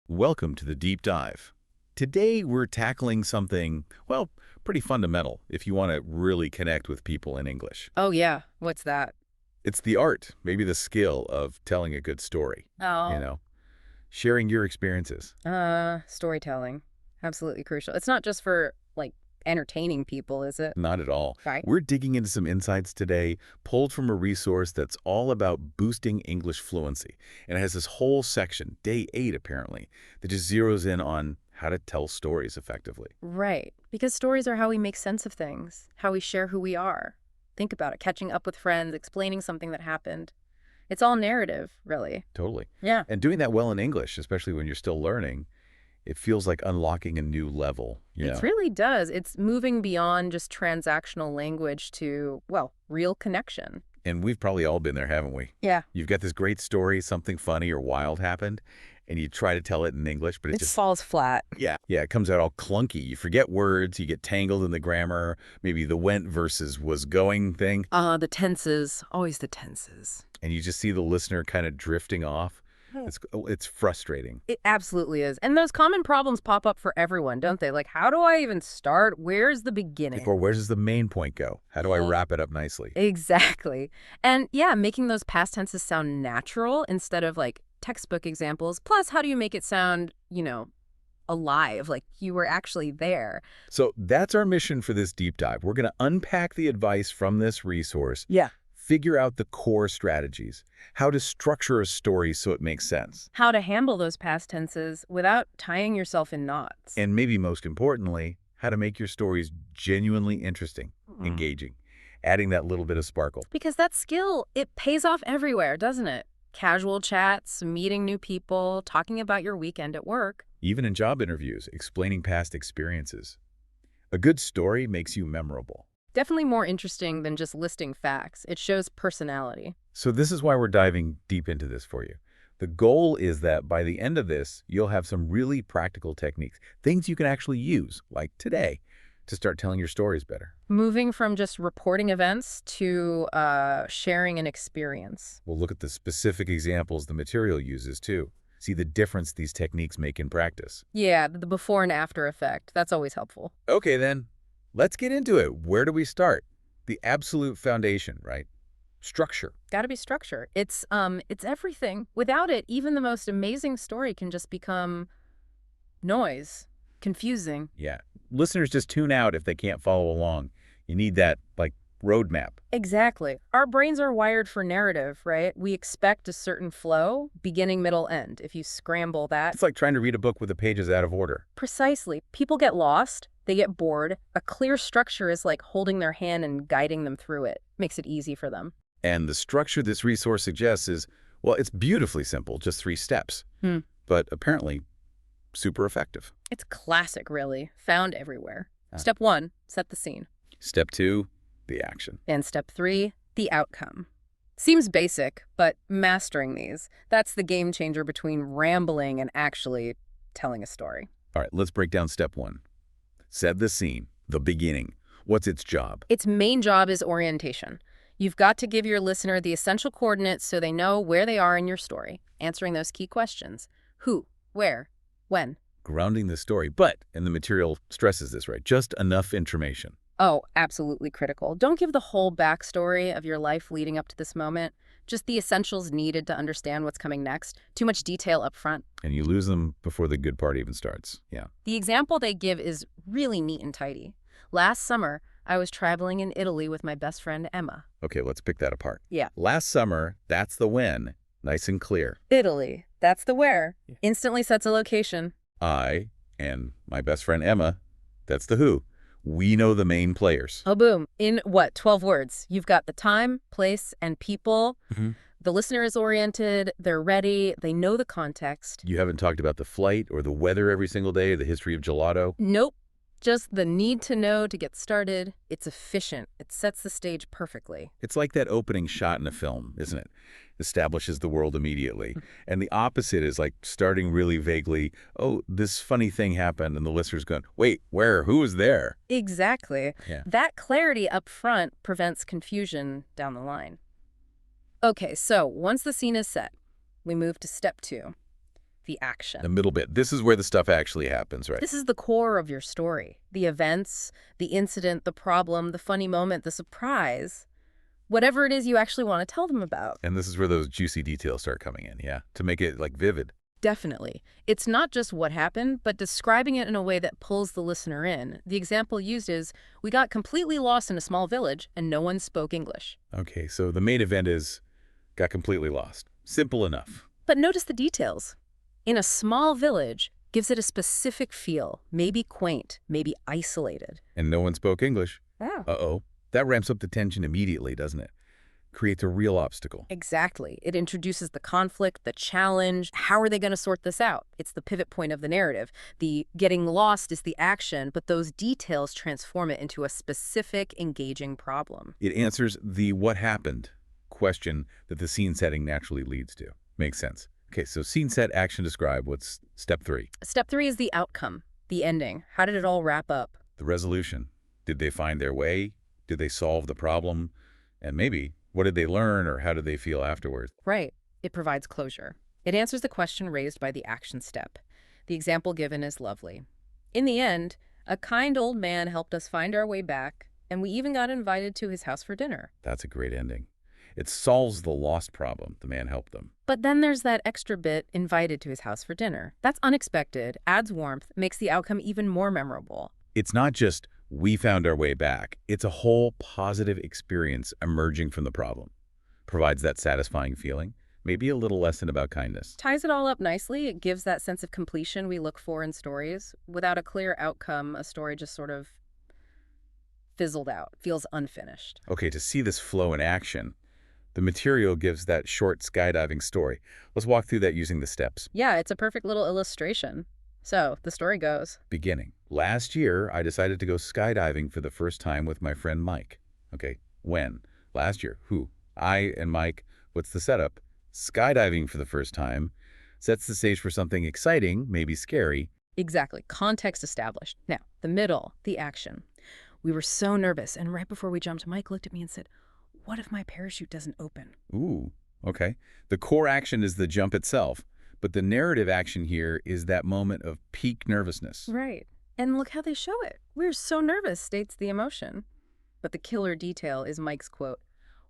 Welcome to the deep dive. Today we're tackling something, well, pretty fundamental if you want to really connect with people in English. Oh, yeah. What's that? It's the art, maybe the skill of telling a good story, you Oh, know, sharing your experiences. storytelling. Absolutely crucial. It's not just for, entertaining people, is it? Not at all. Right. We're digging into some insights today, pulled from a resource that's all about boosting English fluency. And it has this whole section, day 8 apparently, that just zeroes in on how to tell stories effectively. Right. Because stories are how we make sense of things, how we share who we are. Think about it. Catching up with friends, explaining something that happened. It's all narrative, really. Totally. Yeah. And doing that well in English, especially when you're still learning, it feels like unlocking a new level, you It know. really does. It's moving beyond just transactional language to, well, real connection. And we've probably all been there, haven't we? Yeah. You've got this great story, something funny or wild happened, and you try to tell it in English, but it It just, falls flat. yeah, it comes out all clunky. You forget words, you get tangled in the grammar, maybe the went versus was going thing, The tenses, always the tenses. and you just see the listener kind of drifting off. It's frustrating. It absolutely is. And those common problems pop up for everyone, don't they? Like, how do I even start? Where's the beginning? Or where does the main point go? How do I wrap it up nicely? Exactly. And yeah, making those past tenses sound natural instead of like textbook examples. Plus, how do you make it sound, alive, like you were actually there? So that's our mission for this deep dive. We're going to unpack the advice from this resource, Yeah. figure out the core strategies, how to structure a story so it makes sense, How to handle those past tenses without tying yourself in knots. and maybe most importantly, how to make your stories genuinely interesting, Mm. engaging, adding that little bit of sparkle. Because that skill, it pays off everywhere, doesn't it? Casual chats, meeting new people, talking about your weekend at work. Even in job interviews, explaining past experiences. A good story makes you memorable. Definitely more interesting than just listing facts. It shows personality. So this is why we're diving deep into this for you. The goal is that by the end of this, you'll have some really practical techniques, things you can actually use, like today, to start telling your stories better. Moving from just reporting events to sharing an experience. We'll look at the specific examples the material uses, too. See the difference these techniques make in practice. Yeah, the before and after effect. That's always helpful. Okay, then. Let's get into it. Where do we start? The absolute foundation, right? Structure. Got to be structure. It's everything. Without it, even the most amazing story can just become noise, confusing. Yeah. Listeners just tune out if they can't follow along. You need that, roadmap. Exactly. Our brains are wired for narrative, right? We expect a certain flow, beginning, middle, end. If you scramble that, It's like trying to read a book with the pages out of order. precisely. People get lost, they get bored. A clear structure is like holding their hand and guiding them through it. Makes it easy for them. And the structure this resource suggests is, well, it's beautifully simple, just 3 steps. Hmm. But apparently super effective. It's classic, really. Found everywhere. Ah. Step 1, set the scene. Step 2, the action. And step 3, the outcome. Seems basic, but mastering these, that's the game changer between rambling and actually telling a story. All right, let's break down step 1. Set the scene, the beginning. What's its job? Its main job is orientation. You've got to give your listener the essential coordinates so they know where they are in your story, answering those key questions. Who, where, when. Grounding the story, but, and the material stresses this, right, just enough information. Oh, absolutely critical. Don't give the whole backstory of your life leading up to this moment. Just the essentials needed to understand what's coming next. Too much detail up front. And you lose them before the good part even starts. Yeah. The example they give is really neat and tidy. Last summer, I was traveling in Italy with my best friend, Emma. Okay, let's pick that apart. Yeah. Last summer, that's the when. Nice and clear. Italy. That's the where. Instantly sets a location. I and my best friend Emma, that's the who. We know the main players. Oh, boom. In what, 12 words? You've got the time, place, and people. Mhm. The listener is oriented. They're ready. They know the context. You haven't talked about the flight or the weather every single day, the history of gelato. Nope. Just the need to know to get started. It's efficient. It sets the stage perfectly. It's like that opening shot in a film, isn't it? Establishes the world immediately. And the opposite is like starting really vaguely, oh, this funny thing happened, and the listener's going, wait, where? Who was there? Exactly. Yeah. That clarity up front prevents confusion down the line. Okay, so once the scene is set, we move to step 2. the The action. middle bit. This is where the stuff actually happens, right? This is the core of your story. The events, the incident, the problem, the funny moment, the surprise, whatever it is you actually want to tell them about. And this is where those juicy details start coming in, yeah? To make it, like, vivid. Definitely. It's not just what happened, but describing it in a way that pulls the listener in. The example used is, we got completely lost in a small village and no one spoke English. Okay, so the main event is got completely lost. Simple enough. But notice the details. In a small village gives it a specific feel, maybe quaint, maybe isolated. And no one spoke English. Yeah. Uh-oh. That ramps up the tension immediately, doesn't it? Creates a real obstacle. Exactly. It introduces the conflict, the challenge. How are they going to sort this out? It's the pivot point of the narrative. The getting lost is the action, but those details transform it into a specific, engaging problem. It answers the what happened question that the scene setting naturally leads to. Makes sense. Okay, so scene set, action describe. What's step 3? Step 3 is the outcome, the ending. How did it all wrap up? The resolution. Did they find their way? Did they solve the problem? And maybe, what did they learn or how did they feel afterwards? Right. It provides closure. It answers the question raised by the action step. The example given is lovely. In the end, a kind old man helped us find our way back, and we even got invited to his house for dinner. That's a great ending. It solves the lost problem. The man helped them. But then there's that extra bit, invited to his house for dinner. That's unexpected, adds warmth, makes the outcome even more memorable. It's not just we found our way back. It's a whole positive experience emerging from the problem. Provides that satisfying feeling. Maybe a little lesson about kindness. Ties it all up nicely. It gives that sense of completion we look for in stories. Without a clear outcome, a story just sort of fizzled out, feels unfinished. Okay, to see this flow in action, the material gives that short skydiving story. Let's walk through that using the steps. Yeah, it's a perfect little illustration. So, the story goes. Beginning. Last year, I decided to go skydiving for the first time with my friend Mike. Okay, when? Last year. Who? I and Mike. What's the setup? Skydiving for the first time sets the stage for something exciting, maybe scary. Exactly. Context established. Now, the middle, the action. We were so nervous, and right before we jumped, Mike looked at me and said, "What if my parachute doesn't open?" Ooh, okay. The core action is the jump itself, but the narrative action here is that moment of peak nervousness. Right. And look how they show it. We're so nervous, states the emotion. But the killer detail is Mike's quote,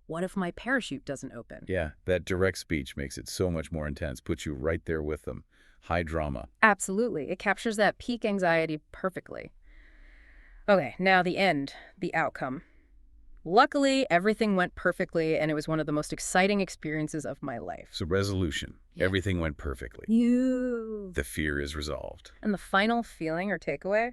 "What if my parachute doesn't open?" Yeah, that direct speech makes it so much more intense, puts you right there with them. High drama. Absolutely. It captures that peak anxiety perfectly. Okay, now the end, the outcome. Luckily, everything went perfectly, and it was one of the most exciting experiences of my life. So resolution. Yeah. Everything went perfectly. You. The fear is resolved. And the final feeling or takeaway,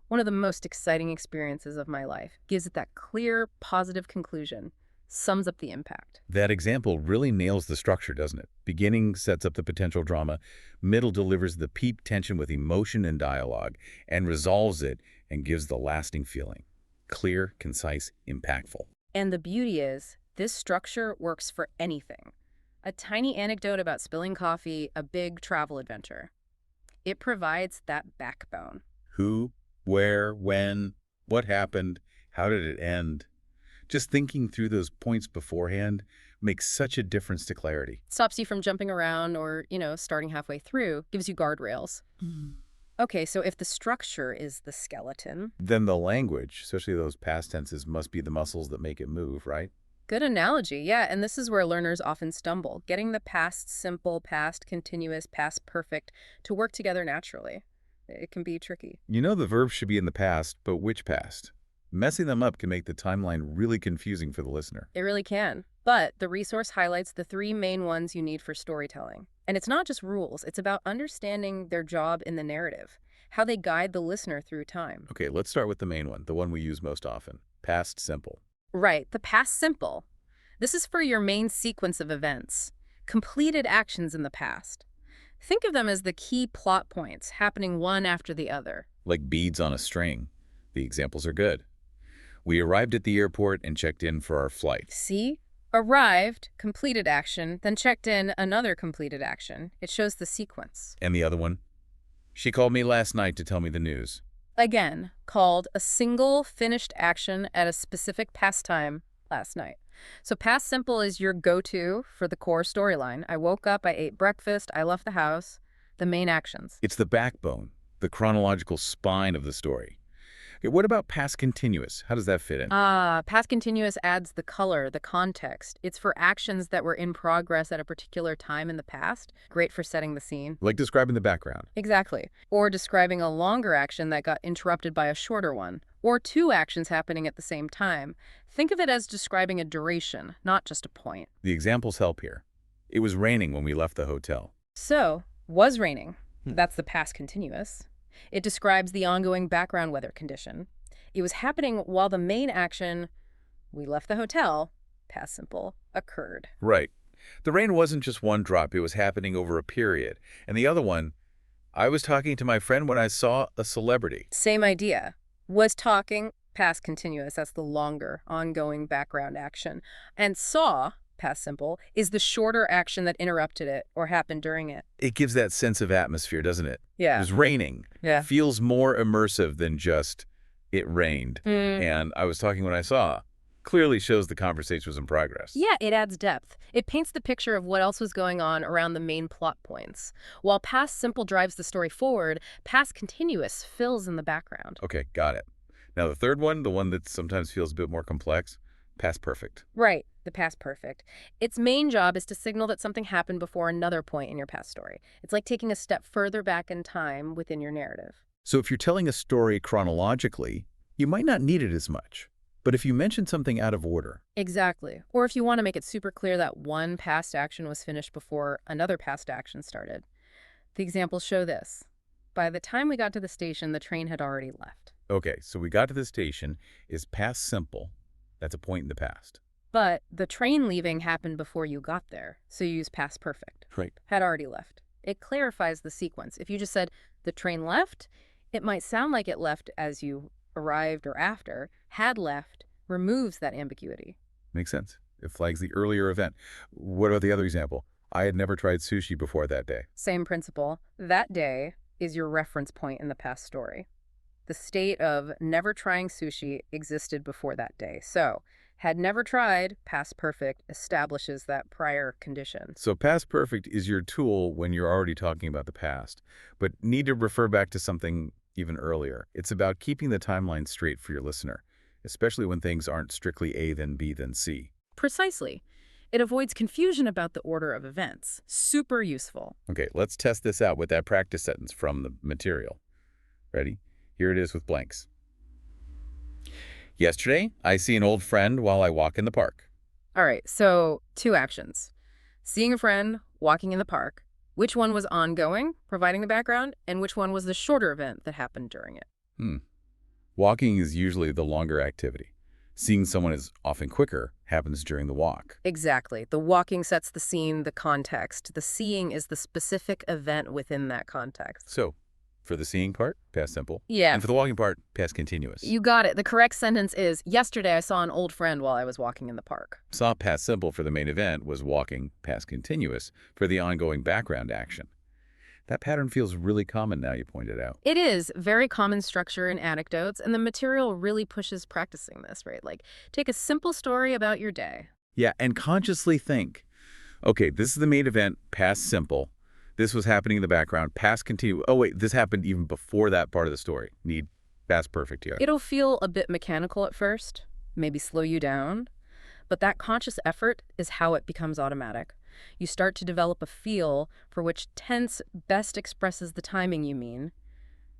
one of the most exciting experiences of my life, gives it that clear, positive conclusion, sums up the impact. That example really nails the structure, doesn't it? Beginning sets up the potential drama, middle delivers the peak tension with emotion and dialogue, and resolves it and gives the lasting feeling. Clear, concise, impactful. And the beauty is, this structure works for anything. A tiny anecdote about spilling coffee, a big travel adventure. It provides that backbone. Who, where, when, what happened, how did it end? Just thinking through those points beforehand makes such a difference to clarity. Stops you from jumping around or, starting halfway through, gives you guardrails. Okay, so if the structure is the skeleton. Then the language, especially those past tenses, must be the muscles that make it move, right? Good analogy, yeah, and this is where learners often stumble, getting the past simple, past continuous, past perfect to work together naturally. It can be tricky. You know the verbs should be in the past, but which past? Messing them up can make the timeline really confusing for the listener. It really can. But the resource highlights the 3 main ones you need for storytelling. And it's not just rules, it's about understanding their job in the narrative, how they guide the listener through time. Okay, let's start with the main one, the one we use most often. Past simple. Right, the past simple. This is for your main sequence of events, completed actions in the past. Think of them as the key plot points happening one after the other. Like beads on a string. The examples are good. We arrived at the airport and checked in for our flight. See? Arrived, completed action, then checked in, another completed action. It shows the sequence. And the other one? She called me last night to tell me the news. Again, called a single finished action at a specific past time last night. So past simple is your go-to for the core storyline. I woke up, I ate breakfast, I left the house. the main actions. It's the backbone, the chronological spine of the story. Okay, what about past continuous? How does that fit in? Past continuous adds the color, the context. It's for actions that were in progress at a particular time in the past. Great for setting the scene. Like describing the background. Exactly. Or describing a longer action that got interrupted by a shorter one. Or two actions happening at the same time. Think of it as describing a duration, not just a point. The examples help here. It was raining when we left the hotel. So, was raining. That's the past continuous. It describes the ongoing background weather condition. It was happening while the main action, we left the hotel, past simple, occurred. Right. The rain wasn't just one drop, it was happening over a period. And the other one, I was talking to my friend when I saw a celebrity. Same idea. Was talking, past continuous, that's the longer, ongoing background action. And saw, past simple, is the shorter action that interrupted it or happened during it. It gives that sense of atmosphere, doesn't it? Yeah. It was raining. Yeah. Feels more immersive than just it rained. And I was talking when I saw. Clearly shows the conversation was in progress. Yeah, it adds depth. It paints the picture of what else was going on around the main plot points. While past simple drives the story forward, past continuous fills in the background. Okay, got it. Now the third one, the one that sometimes feels a bit more complex, past perfect. Right, the past perfect. Its main job is to signal that something happened before another point in your past story. It's like taking a step further back in time within your narrative. So if you're telling a story chronologically, you might not need it as much. But if you mention something out of order. Exactly. Or if you want to make it super clear that one past action was finished before another past action started. The examples show this. By the time we got to the station, the train had already left. Okay, so we got to the station is past simple. That's a point in the past. But the train leaving happened before you got there, so you use past perfect. Right. Had already left. It clarifies the sequence. If you just said, the train left, it might sound like it left as you arrived or after. Had left removes that ambiguity. Makes sense. It flags the earlier event. What about the other example? I had never tried sushi before that day. Same principle. That day is your reference point in the past story. The state of never trying sushi existed before that day. So, had never tried, past perfect establishes that prior condition. So past perfect is your tool when you're already talking about the past, but need to refer back to something even earlier. It's about keeping the timeline straight for your listener, especially when things aren't strictly A, then B, then C. Precisely. It avoids confusion about the order of events. Super useful. Okay, let's test this out with that practice sentence from the material. Ready? Here it is with blanks. Yesterday, I see an old friend while I walk in the park. All right, so two actions. Seeing a friend, walking in the park. Which one was ongoing, providing the background, and which one was the shorter event that happened during it? Walking is usually the longer activity. Seeing someone is often quicker, happens during the walk. Exactly. The walking sets the scene, the context. The seeing is the specific event within that context. So, for the seeing part, past simple. Yeah. And for the walking part, past continuous. You got it. The correct sentence is, yesterday I saw an old friend while I was walking in the park. Saw past simple for the main event was walking past continuous for the ongoing background action. That pattern feels really common now you pointed out. It is very common structure in anecdotes, and the material really pushes practicing this, right? Like, take a simple story about your day. Yeah, and consciously think, okay, this is the main event, past simple. This was happening in the background, past continuous. Oh, wait, this happened even before that part of the story. Need past perfect here. It'll feel a bit mechanical at first, maybe slow you down, but that conscious effort is how it becomes automatic. You start to develop a feel for which tense best expresses the timing you mean.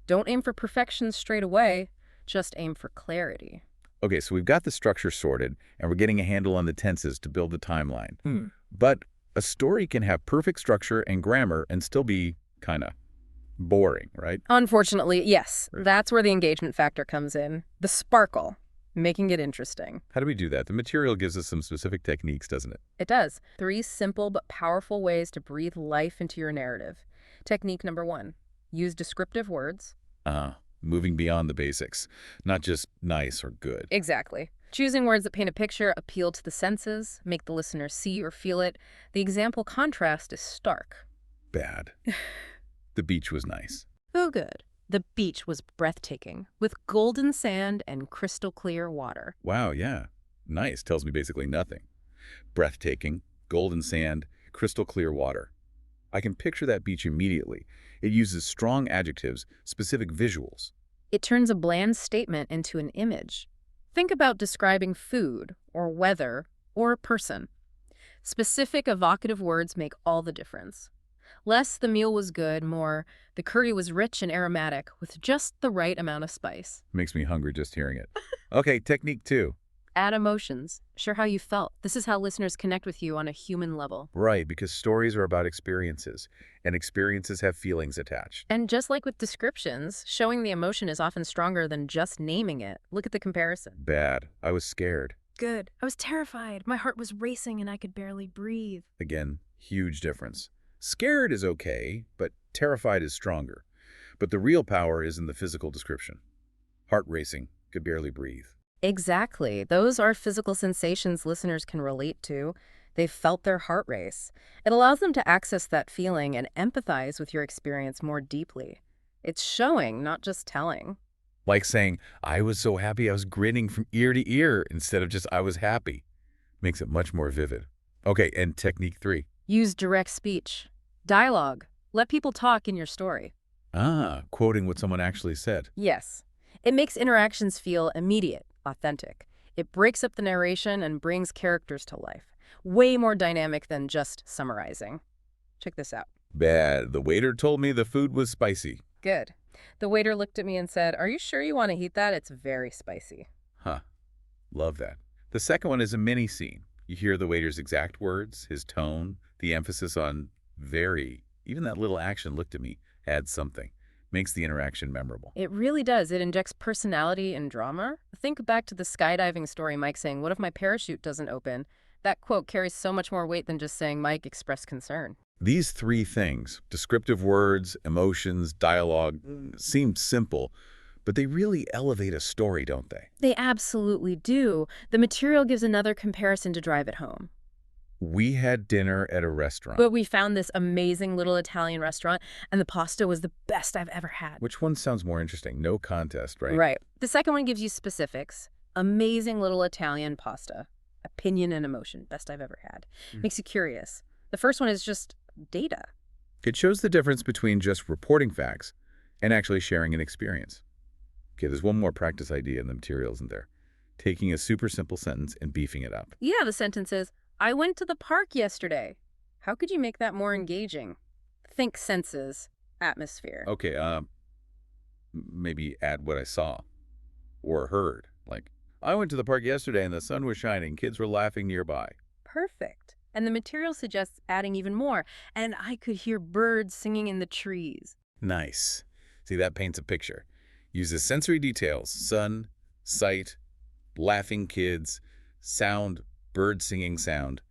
Don't aim for perfection straight away, just aim for clarity. Okay, so we've got the structure sorted, and we're getting a handle on the tenses to build the timeline. But a story can have perfect structure and grammar and still be kind of boring, right? Unfortunately, yes. That's where the engagement factor comes in. The sparkle, making it interesting. How do we do that? The material gives us some specific techniques, doesn't it? It does. 3 simple but powerful ways to breathe life into your narrative. Technique number 1, use descriptive words. Moving beyond the basics, not just nice or good. Exactly. Choosing words that paint a picture, appeal to the senses, make the listener see or feel it. The example contrast is stark. Bad. The beach was nice. Oh, good. The beach was breathtaking, with golden sand and crystal clear water. Wow, yeah. Nice tells me basically nothing. Breathtaking, golden sand, crystal clear water. I can picture that beach immediately. It uses strong adjectives, specific visuals. It turns a bland statement into an image. Think about describing food, or weather, or a person. Specific, evocative words make all the difference. Less, the meal was good, more, the curry was rich and aromatic with just the right amount of spice. Makes me hungry just hearing it. Okay, technique 2. Add emotions. Share how you felt. This is how listeners connect with you on a human level. Right, because stories are about experiences, and experiences have feelings attached. And just like with descriptions, showing the emotion is often stronger than just naming it. Look at the comparison. Bad. I was scared. Good. I was terrified. My heart was racing and I could barely breathe. Again, huge difference. Scared is okay, but terrified is stronger. But the real power is in the physical description. Heart racing, could barely breathe. Exactly. Those are physical sensations listeners can relate to. They've felt their heart race. It allows them to access that feeling and empathize with your experience more deeply. It's showing, not just telling. Like saying, I was so happy I was grinning from ear to ear instead of just I was happy. Makes it much more vivid. Okay, and technique 3. Use direct speech. Dialogue. Let people talk in your story. Quoting what someone actually said. Yes. It makes interactions feel immediate, authentic. It breaks up the narration and brings characters to life. Way more dynamic than just summarizing. Check this out. Bad. The waiter told me the food was spicy. Good. The waiter looked at me and said, "Are you sure you want to heat that? It's very spicy." Huh. Love that. The second one is a mini scene. You hear the waiter's exact words, his tone, the emphasis on very. Even that little action, looked at me, adds something. Makes the interaction memorable. It really does. It injects personality and drama. Think back to the skydiving story, Mike saying, "What if my parachute doesn't open?" That quote carries so much more weight than just saying Mike expressed concern. These 3 things, descriptive words, emotions, dialogue, seem simple, but they really elevate a story, don't they? They absolutely do. The material gives another comparison to drive it home. We had dinner at a restaurant. But we found this amazing little Italian restaurant, and the pasta was the best I've ever had. Which one sounds more interesting? No contest, right? Right. The second one gives you specifics. Amazing little Italian pasta. Opinion and emotion. Best I've ever had. Makes you curious. The first one is just data. It shows the difference between just reporting facts and actually sharing an experience. Okay, there's one more practice idea in the material, isn't there? Taking a super simple sentence and beefing it up. Yeah, the sentence is, "I went to the park yesterday." How could you make that more engaging? Think senses, atmosphere. Okay, maybe add what I saw or heard. Like, I went to the park yesterday and the sun was shining. Kids were laughing nearby. Perfect. And the material suggests adding even more. And I could hear birds singing in the trees. Nice. See, that paints a picture. Uses sensory details, sun, sight, laughing kids, sound, bird singing sound.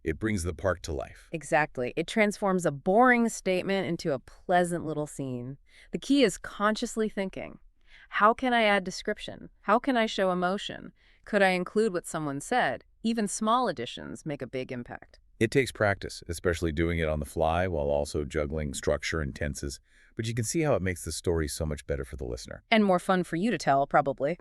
It brings the park to life. Exactly. It transforms a boring statement into a pleasant little scene. The key is consciously thinking. How can I add description? How can I show emotion? Could I include what someone said? Even small additions make a big impact. It takes practice, especially doing it on the fly while also juggling structure and tenses. But you can see how it makes the story so much better for the listener. And more fun for you to tell, probably.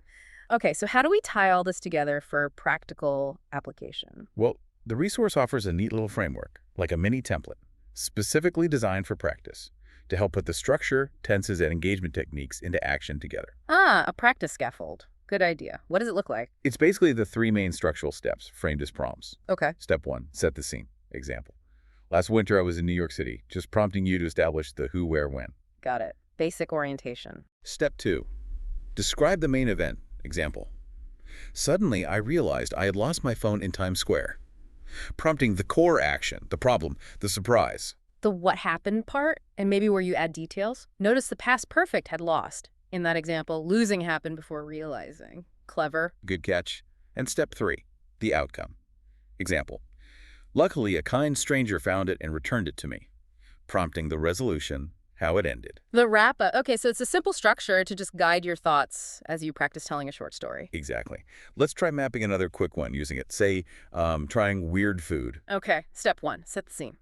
Okay, so how do we tie all this together for practical application? Well, the resource offers a neat little framework, like a mini template, specifically designed for practice, to help put the structure, tenses, and engagement techniques into action together. A practice scaffold. Good idea. What does it look like? It's basically the 3 main structural steps, framed as prompts. Okay. Step 1, set the scene. Example. Last winter, I was in New York City, just prompting you to establish the who, where, when. Got it. Basic orientation. Step 2, describe the main event. Example. Suddenly, I realized I had lost my phone in Times Square. Prompting the core action, the problem, the surprise. The what happened part, and maybe where you add details. Notice the past perfect had lost. In that example, losing happened before realizing. Clever. Good catch. And step 3, the outcome. Example. Luckily, a kind stranger found it and returned it to me. Prompting the resolution, how it ended. The wrap-up. Okay, so it's a simple structure to just guide your thoughts as you practice telling a short story. Exactly. Let's try mapping another quick one using it. Say, trying weird food. Okay, step 1, set the scene.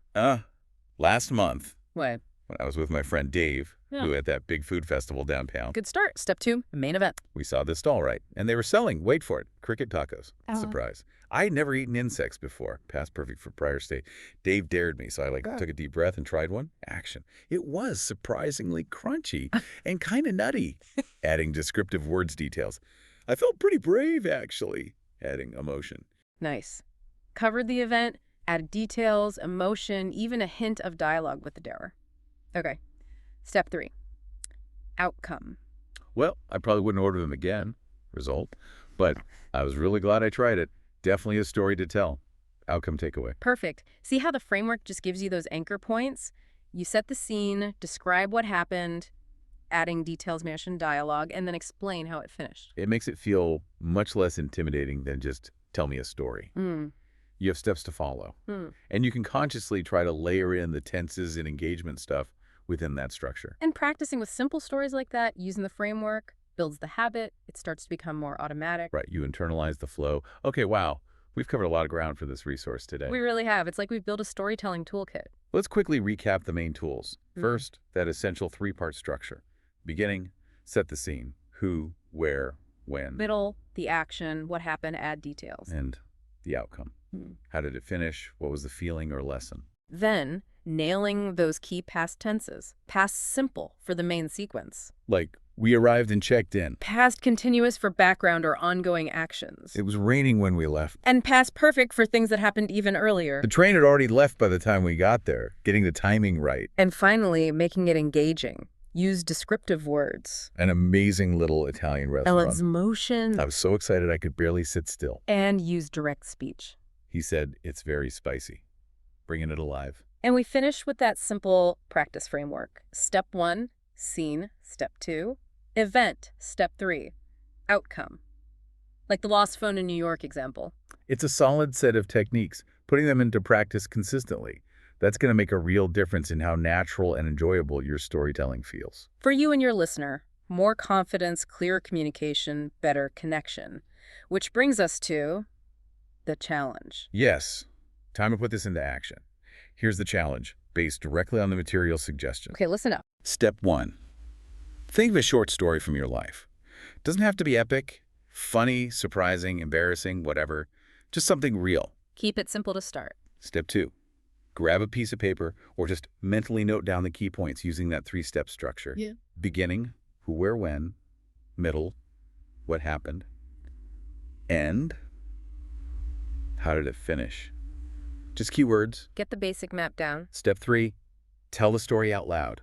Last month, What? when I was with my friend Dave, Yeah. Ooh, at that big food festival downtown. Good start. Step 2, main event. We saw this stall, right? And they were selling, wait for it, cricket tacos. Oh. Surprise. I had never eaten insects before. Past perfect for prior state. Dave dared me, so I took a deep breath and tried one. Action. It was surprisingly crunchy and kind of nutty. Adding descriptive words details. I felt pretty brave, actually. Adding emotion. Nice. Covered the event, added details, emotion, even a hint of dialogue with the darer. Okay. Step 3, outcome. Well, I probably wouldn't order them again. Result. But I was really glad I tried it. Definitely a story to tell. Outcome takeaway. Perfect. See how the framework just gives you those anchor points? You set the scene, describe what happened, adding details, mention dialogue, and then explain how it finished. It makes it feel much less intimidating than just tell me a story. You have steps to follow. And you can consciously try to layer in the tenses and engagement stuff within that structure. And practicing with simple stories like that, using the framework, builds the habit. It starts to become more automatic. Right, you internalize the flow. Okay, wow, we've covered a lot of ground for this resource today. We really have. It's like we've built a storytelling toolkit. Let's quickly recap the main tools. First, that essential 3-part structure. Beginning, set the scene. Who, where, when. Middle, the action, what happened, add details. And the outcome. How did it finish? What was the feeling or lesson? Then, nailing those key past tenses. Past simple for the main sequence. Like, we arrived and checked in. Past continuous for background or ongoing actions. It was raining when we left. And past perfect for things that happened even earlier. The train had already left by the time we got there, getting the timing right. And finally, making it engaging. Use descriptive words. An amazing little Italian restaurant. Ellen's motion. I was so excited I could barely sit still. And use direct speech. He said, it's very spicy. Bringing it alive. And we finish with that simple practice framework. Step 1, scene. Step 2, event. Step 3, outcome. Like the lost phone in New York example. It's a solid set of techniques. Putting them into practice consistently. That's going to make a real difference in how natural and enjoyable your storytelling feels. For you and your listener, more confidence, clearer communication, better connection. Which brings us to the challenge. Yes. Time to put this into action. Here's the challenge, based directly on the material suggestions. Okay, listen up. Step 1. Think of a short story from your life. Doesn't have to be epic, funny, surprising, embarrassing, whatever. Just something real. Keep it simple to start. Step 2. Grab a piece of paper or just mentally note down the key points using that 3-step structure. Beginning, who, where, when. Middle, what happened. End, how did it finish? Just keywords. Get the basic map down. Step 3, tell the story out loud.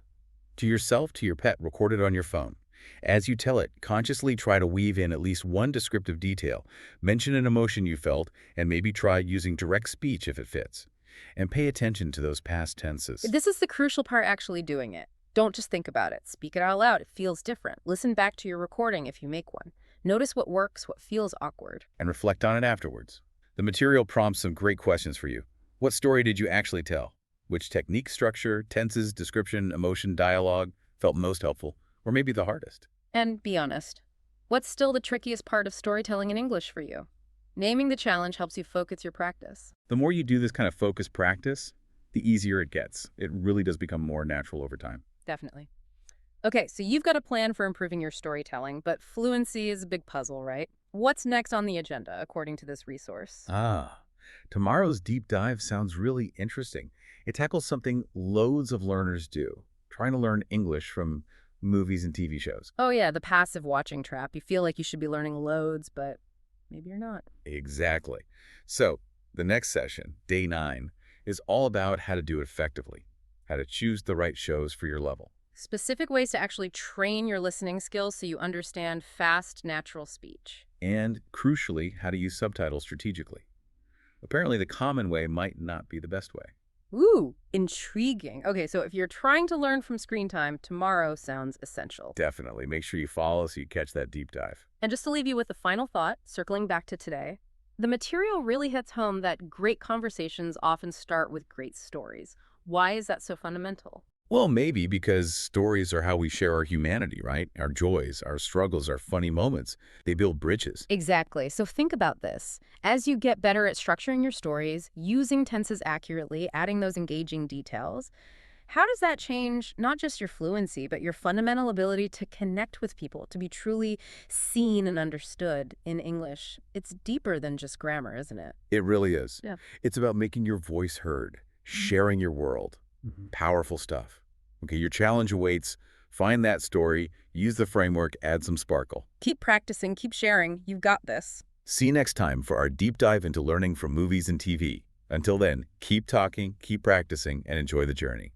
To yourself, to your pet, record it on your phone. As you tell it, consciously try to weave in at least one descriptive detail. Mention an emotion you felt, and maybe try using direct speech if it fits. And pay attention to those past tenses. This is the crucial part, actually doing it. Don't just think about it. Speak it out loud. It feels different. Listen back to your recording if you make one. Notice what works, what feels awkward. And reflect on it afterwards. The material prompts some great questions for you. What story did you actually tell? Which technique, structure, tenses, description, emotion, dialogue felt most helpful, or maybe the hardest? And be honest. What's still the trickiest part of storytelling in English for you? Naming the challenge helps you focus your practice. The more you do this kind of focused practice, the easier it gets. It really does become more natural over time. Definitely. Okay, so you've got a plan for improving your storytelling, but fluency is a big puzzle, right? What's next on the agenda, according to this resource? Tomorrow's deep dive sounds really interesting. It tackles something loads of learners do, trying to learn English from movies and TV shows. Oh yeah, the passive watching trap. You feel like you should be learning loads, but maybe you're not. Exactly. So the next session, day 9, is all about how to do it effectively, how to choose the right shows for your level. Specific ways to actually train your listening skills so you understand fast, natural speech. And, crucially, how to use subtitles strategically. Apparently, the common way might not be the best way. Ooh, intriguing. Okay, so if you're trying to learn from screen time, tomorrow sounds essential. Definitely. Make sure you follow so you catch that deep dive. And just to leave you with a final thought, circling back to today, the material really hits home that great conversations often start with great stories. Why is that so fundamental? Well, maybe because stories are how we share our humanity, right? Our joys, our struggles, our funny moments. They build bridges. Exactly. So think about this. As you get better at structuring your stories, using tenses accurately, adding those engaging details, How does that change not just your fluency, but your fundamental ability to connect with people, to be truly seen and understood in English? It's deeper than just grammar, isn't it? It really is. Yeah. It's about making your voice heard, sharing your world. Mhm. Powerful stuff. Okay, your challenge awaits. Find that story, use the framework, add some sparkle. Keep practicing, keep sharing. You've got this. See you next time for our deep dive into learning from movies and TV. Until then, keep talking, keep practicing, and enjoy the journey.